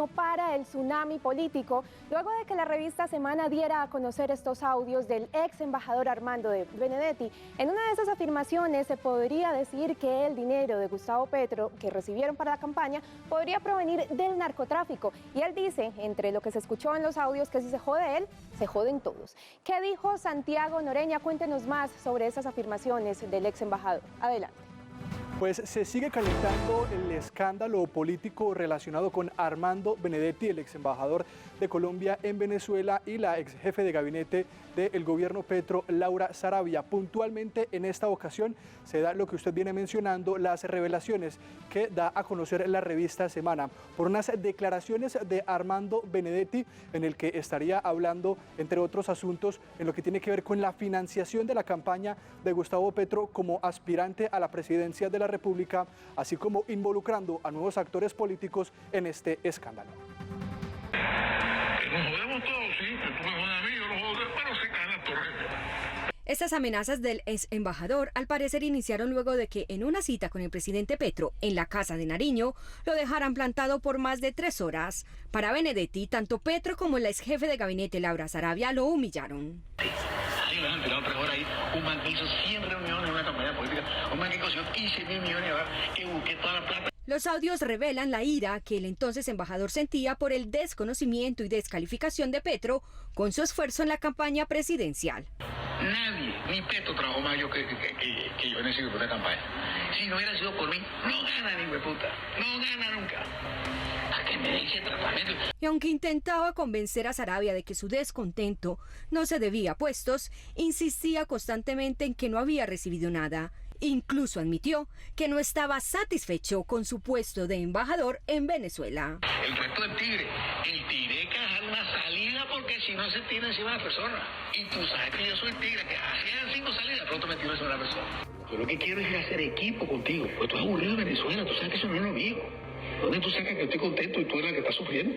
para el tsunami político, luego de que la revista Semana diera a conocer estos audios del ex embajador Armando Benedetti. En una de esas afirmaciones se podría decir que el dinero de Gustavo Petro que recibieron para la campaña podría provenir del narcotráfico. Y él dice, entre lo que se escuchó en los audios, que si se jode él, se joden todos. ¿Qué dijo Santiago Noreña? Cuéntenos más sobre esas afirmaciones del ex embajador. Adelante. Pues se sigue calentando el escándalo político relacionado con Armando Benedetti, el ex embajador de Colombia en Venezuela, y la ex jefe de gabinete del gobierno Petro, Laura Sarabia. Puntualmente en esta ocasión se da lo que usted viene mencionando, las revelaciones que da a conocer la revista Semana por unas declaraciones de Armando Benedetti, en el que estaría hablando, entre otros asuntos, en lo que tiene que ver con la financiación de la campaña de Gustavo Petro como aspirante a la presidencia de la República, así como involucrando a nuevos actores políticos en este escándalo. Nos jodemos todos, sí, tú me jodas a mí, yo lo jodo, pero se caen las torres. Estas amenazas del ex embajador al parecer iniciaron luego de que en una cita con el presidente Petro en la Casa de Nariño lo dejaran plantado por más de 3 horas. Para Benedetti, tanto Petro como la ex jefe de gabinete Laura Sarabia lo humillaron. Ahí me han tirado 3 horas ahí, un man que hizo 100 reuniones en una campaña política, un man que consiguió 15.000 millones de dólares, que busqué toda la plata. Los audios revelan la ira que el entonces embajador sentía por el desconocimiento y descalificación de Petro con su esfuerzo en la campaña presidencial. Nadie, ni Petro trabajó más yo que yo en ese grupo de campaña. Si no hubiera sido por mí, no gana ni hueputa, no gana nunca. ¿A qué me dice tratamiento? Y aunque intentaba convencer a Sarabia de que su descontento no se debía a puestos, insistía constantemente en que no había recibido nada. Incluso admitió que no estaba satisfecho con su puesto de embajador en Venezuela. El puesto del tigre. El tigre hay que dejar una salida porque si no se tira encima de la persona. Y tú sabes que yo soy el tigre, que hacían 5 salidas, pronto me tiro encima de la persona. Yo lo que quiero es hacer equipo contigo. Pues tú has aburrido de Venezuela, tú sabes que eso no es lo mío. ¿Dónde tú sacas que estoy contento y tú eres la que está sufriendo?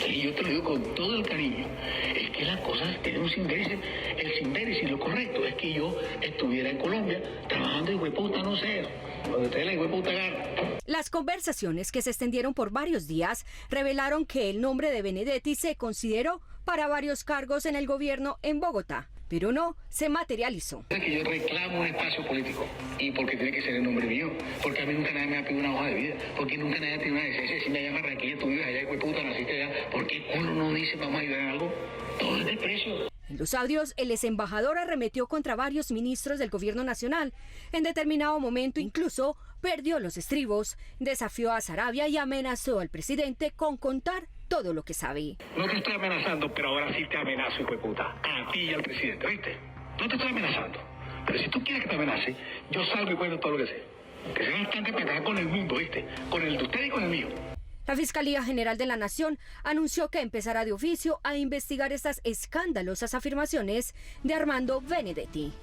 Y yo te lo digo con todo el cariño. Es que las cosas tienen un simbélisis. El simbélisis, lo correcto es que yo estuviera en Colombia trabajando en hueputa, no sé, donde ustedes la hueputa gana. Las conversaciones, que se extendieron por varios días, revelaron que el nombre de Benedetti se consideró para varios cargos en el gobierno en Bogotá, pero no se materializó. Es que yo reclamo un espacio político y porque tiene que ser el nombre mío, porque a mí nunca nadie me ha pedido una hoja de vida, porque nunca nadie tiene una decencia. Si me llama Raquel, tú vives allá, hueputa, naciste allá, porque uno no dice vamos a ayudar en algo, todo es de precio. En los audios, el ex embajador arremetió contra varios ministros del gobierno nacional. En determinado momento incluso perdió los estribos, desafió a Sarabia y amenazó al presidente con contar todo lo que sabe. No te estoy amenazando, pero ahora sí te amenazo, hijo de puta. A ti y al presidente, ¿viste? No te estoy amenazando. Pero si tú quieres que te amenace, yo salgo y cuento todo lo que sé. Que sea bastante para con el mundo, ¿viste? Con el de usted y con el mío. La Fiscalía General de la Nación anunció que empezará de oficio a investigar estas escandalosas afirmaciones de Armando Benedetti.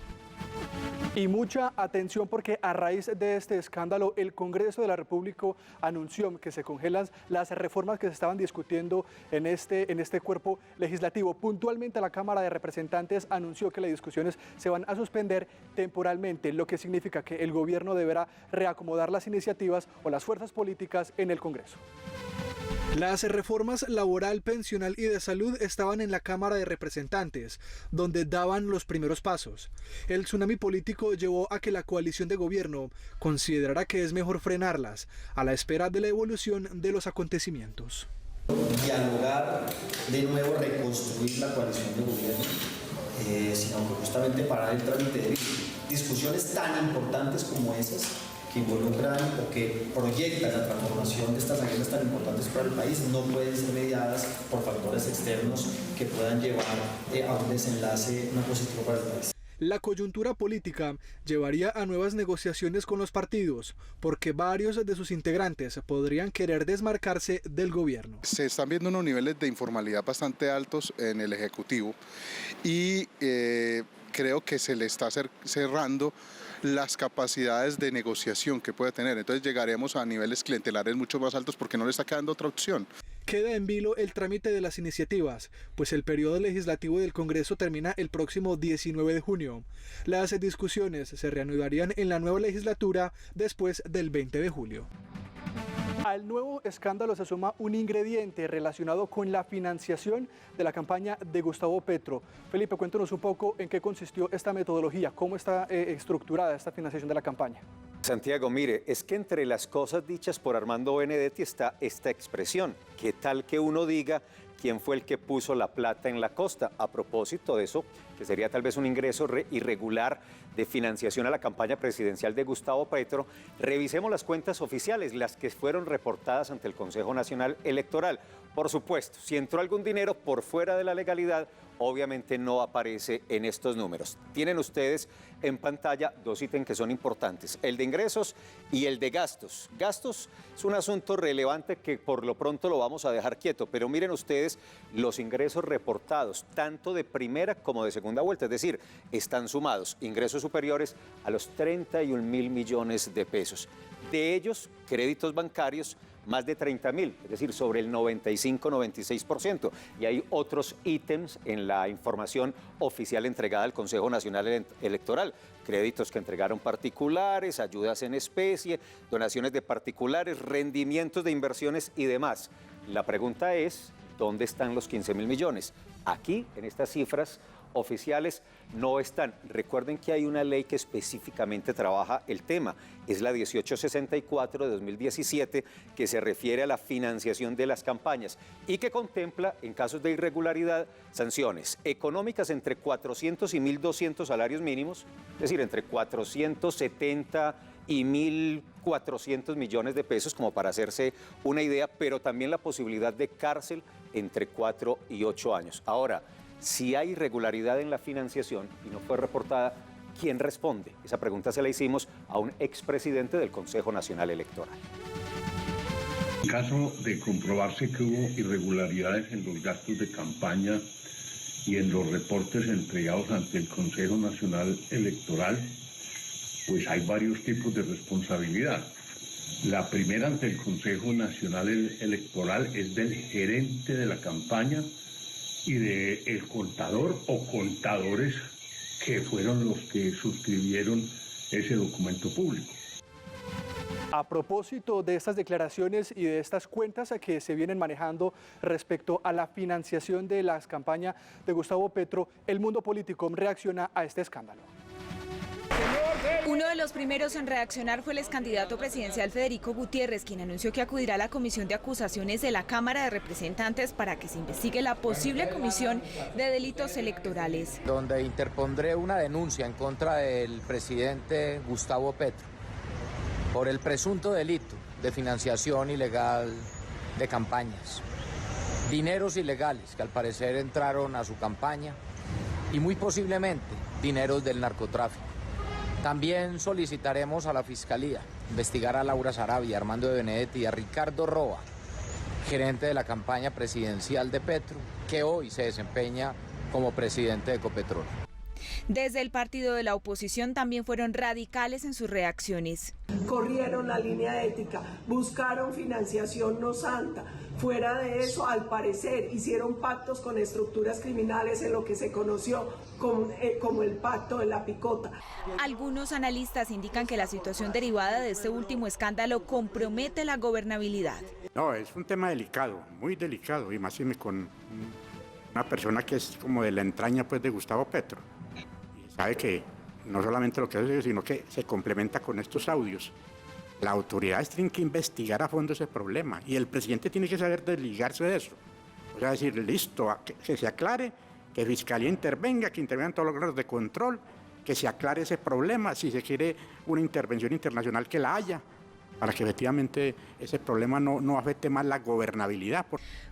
Y mucha atención porque a raíz de este escándalo el Congreso de la República anunció que se congelan las reformas que se estaban discutiendo en este cuerpo legislativo. Puntualmente la Cámara de Representantes anunció que las discusiones se van a suspender temporalmente, lo que significa que el gobierno deberá reacomodar las iniciativas o las fuerzas políticas en el Congreso. Las reformas laboral, pensional y de salud estaban en la Cámara de Representantes, donde daban los primeros pasos. El tsunami político llevó a que la coalición de gobierno considerara que es mejor frenarlas, a la espera de la evolución de los acontecimientos. Dialogar, de nuevo reconstruir la coalición de gobierno, sino que justamente parar el trámite de discusiones tan importantes como esas, que involucran o que proyectan la transformación de estas agendas tan importantes para el país, no pueden ser mediadas por factores externos que puedan llevar a un desenlace no positivo para el país. La coyuntura política llevaría a nuevas negociaciones con los partidos, porque varios de sus integrantes podrían querer desmarcarse del gobierno. Se están viendo unos niveles de informalidad bastante altos en el Ejecutivo y creo que se le está cerrando las capacidades de negociación que puede tener. Entonces llegaremos a niveles clientelares mucho más altos porque no le está quedando otra opción. Queda en vilo el trámite de las iniciativas, pues el periodo legislativo del Congreso termina el próximo 19 de junio. Las discusiones se reanudarían en la nueva legislatura después del 20 de julio. Al nuevo escándalo se suma un ingrediente relacionado con la financiación de la campaña de Gustavo Petro. Felipe, cuéntanos un poco en qué consistió esta metodología, cómo está estructurada esta financiación de la campaña. Santiago, mire, es que entre las cosas dichas por Armando Benedetti está esta expresión. ¿Qué tal que uno diga quién fue el que puso la plata en la costa? A propósito de eso, que sería tal vez un ingreso irregular de financiación a la campaña presidencial de Gustavo Petro, revisemos las cuentas oficiales, las que fueron reportadas ante el Consejo Nacional Electoral. Por supuesto, si entró algún dinero por fuera de la legalidad, obviamente no aparece en estos números. Tienen ustedes en pantalla dos ítems que son importantes, el de ingresos y el de gastos. Gastos es un asunto relevante que por lo pronto lo vamos a dejar quieto, pero miren ustedes los ingresos reportados, tanto de primera como de segunda vuelta, es decir, están sumados ingresos superiores a los 31.000 millones de pesos. De ellos, créditos bancarios, más de 30.000, es decir, sobre el 95-96%. Y hay otros ítems en la información oficial entregada al Consejo Nacional Electoral. Créditos que entregaron particulares, ayudas en especie, donaciones de particulares, rendimientos de inversiones y demás. La pregunta es, ¿dónde están los 15.000 millones? Aquí, en estas cifras oficiales, no están. Recuerden que hay una ley que específicamente trabaja el tema, es la 1864 de 2017, que se refiere a la financiación de las campañas y que contempla, en casos de irregularidad, sanciones económicas entre 400 y 1.200 salarios mínimos, es decir, entre 470 y 1.400 millones de pesos, como para hacerse una idea, pero también la posibilidad de cárcel entre 4 y 8 años. Ahora, si hay irregularidad en la financiación y no fue reportada, ¿quién responde? Esa pregunta se la hicimos a un expresidente del Consejo Nacional Electoral. En caso de comprobarse que hubo irregularidades en los gastos de campaña y en los reportes entregados ante el Consejo Nacional Electoral, pues hay varios tipos de responsabilidad. La primera ante el Consejo Nacional Electoral es del gerente de la campaña y del contador o contadores que fueron los que suscribieron ese documento público. A propósito de estas declaraciones y de estas cuentas que se vienen manejando respecto a la financiación de las campañas de Gustavo Petro, el mundo político reacciona a este escándalo. Uno de los primeros en reaccionar fue el excandidato presidencial Federico Gutiérrez, quien anunció que acudirá a la comisión de acusaciones de la Cámara de Representantes para que se investigue la posible comisión de delitos electorales. Donde interpondré una denuncia en contra del presidente Gustavo Petro por el presunto delito de financiación ilegal de campañas, dineros ilegales que al parecer entraron a su campaña y muy posiblemente dineros del narcotráfico. También solicitaremos a la Fiscalía investigar a Laura Sarabia, Armando Benedetti y a Ricardo Roa, gerente de la campaña presidencial de Petro, que hoy se desempeña como presidente de Ecopetrol. Desde el partido de la oposición también fueron radicales en sus reacciones. Corrieron la línea ética, buscaron financiación no santa. Fuera de eso, al parecer, hicieron pactos con estructuras criminales en lo que se conoció como el pacto de la picota. Algunos analistas indican que la situación derivada de este último escándalo compromete la gobernabilidad. No, es un tema delicado, muy delicado, y más con una persona que es como de la entraña pues, de Gustavo Petro. Y sabe que no solamente lo que hace, sino que se complementa con estos audios. Las autoridades tienen que investigar a fondo ese problema y el presidente tiene que saber desligarse de eso. O sea, decir, listo, que se aclare, que Fiscalía intervenga, que intervengan todos los órganos de control, que se aclare ese problema, si se quiere una intervención internacional que la haya, para que efectivamente ese problema no afecte más la gobernabilidad.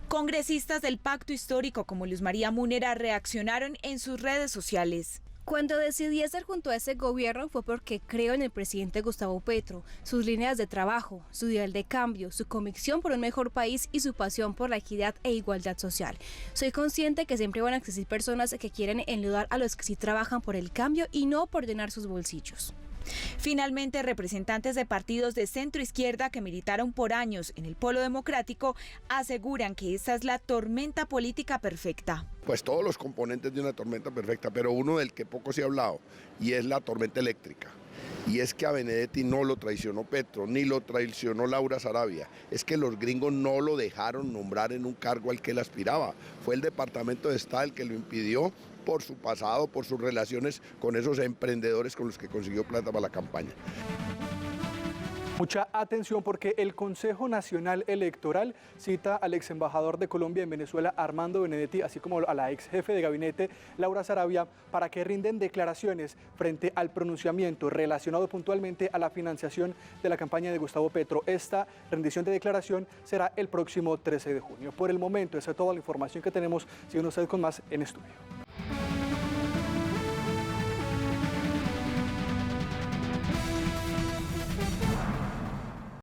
Congresistas del Pacto Histórico como Luz María Múnera reaccionaron en sus redes sociales. Cuando decidí estar junto a ese gobierno fue porque creo en el presidente Gustavo Petro, sus líneas de trabajo, su ideal de cambio, su convicción por un mejor país y su pasión por la equidad e igualdad social. Soy consciente que siempre van a existir personas que quieren enlodar a los que sí trabajan por el cambio y no por llenar sus bolsillos. Finalmente, representantes de partidos de centro izquierda que militaron por años en el Polo Democrático aseguran que esta es la tormenta política perfecta. Pues todos los componentes de una tormenta perfecta, pero uno del que poco se ha hablado y es la tormenta eléctrica. Y es que a Benedetti no lo traicionó Petro, ni lo traicionó Laura Sarabia. Es que los gringos no lo dejaron nombrar en un cargo al que él aspiraba. Fue el Departamento de Estado el que lo impidió por su pasado, por sus relaciones con esos emprendedores con los que consiguió plata para la campaña. Mucha atención porque el Consejo Nacional Electoral cita al ex embajador de Colombia en Venezuela, Armando Benedetti, así como a la ex jefe de gabinete, Laura Sarabia, para que rinden declaraciones frente al pronunciamiento relacionado puntualmente a la financiación de la campaña de Gustavo Petro. Esta rendición de declaración será el próximo 13 de junio. Por el momento, esa es toda la información que tenemos. Sigan ustedes con más en estudio.